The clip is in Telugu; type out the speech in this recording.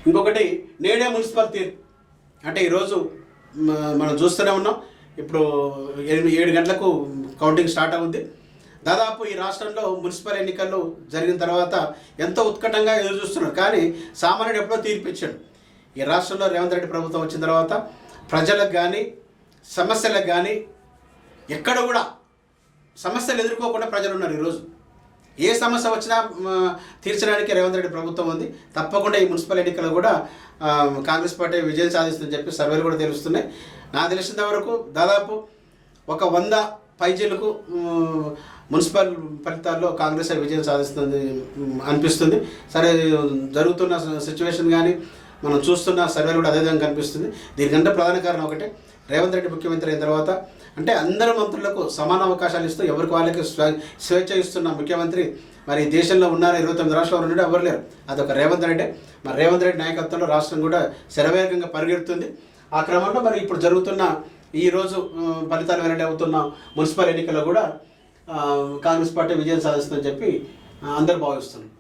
ఇంకొకటి నేడే మున్సిపల్ తీర్పు అంటే ఈరోజు మనం చూస్తూనే ఉన్నాం. ఇప్పుడు 7 గంటలకు కౌంటింగ్ స్టార్ట్ అవుద్ది. దాదాపు ఈ రాష్ట్రంలో మున్సిపల్ ఎన్నికలు జరిగిన తర్వాత ఎంతో ఉత్కటంగా ఎదురు చూస్తున్నారు. కానీ సామాన్యుడు ఎప్పుడో తీర్పు ఇచ్చాడు. ఈ రాష్ట్రంలో రేవంత్ రెడ్డి ప్రభుత్వం వచ్చిన తర్వాత ప్రజలకు కానీ సమస్యలకు కానీ ఎక్కడ కూడా సమస్యలు ఎదుర్కోకుండా ప్రజలు ఉన్నారు. ఈరోజు ఏ సమస్య వచ్చినా తీర్చడానికి రేవంత్ రెడ్డి ప్రభుత్వం ఉంది. తప్పకుండా ఈ మున్సిపల్ ఎన్నికల్లో కూడా కాంగ్రెస్ పార్టీ విజయం సాధిస్తుందని చెప్పి సర్వేలు కూడా తెలుస్తున్నాయి. నాకు తెలిసినంత వరకు దాదాపు ఒక 100 పైచీలకు మున్సిపల్ ఫలితాల్లో కాంగ్రెస్ విజయం సాధిస్తుంది అనిపిస్తుంది. సరే, జరుగుతున్న సిచ్యువేషన్ కానీ మనం చూస్తున్న సర్వేలు కూడా అదే విధంగా కనిపిస్తుంది. దీనికంటే ప్రధాన కారణం ఒకటే, రేవంత్ రెడ్డి ముఖ్యమంత్రి అయిన తర్వాత అంటే అందరు మంత్రులకు సమాన అవకాశాలు ఇస్తూ ఎవరికి వాళ్ళకి స్వేచ్ఛ ఇస్తున్న ముఖ్యమంత్రి మరి దేశంలో ఉన్నారా 29 రాష్ట్రాలు ఉన్నాడు, ఎవరు లేరు. అదొక రేవంత్ రెడ్డి. మరి రేవంత్ రెడ్డి నాయకత్వంలో రాష్ట్రం కూడా శరవేగంగా పరిగెడుతుంది. ఆ క్రమంలో మరి ఇప్పుడు జరుగుతున్న ఈరోజు ఫలితాలు వెల్లడి అవుతున్న మున్సిపల్ ఎన్నికల్లో కూడా కాంగ్రెస్ పార్టీ విజయం సాధిస్తుందని చెప్పి అందరూ భావిస్తున్నారు.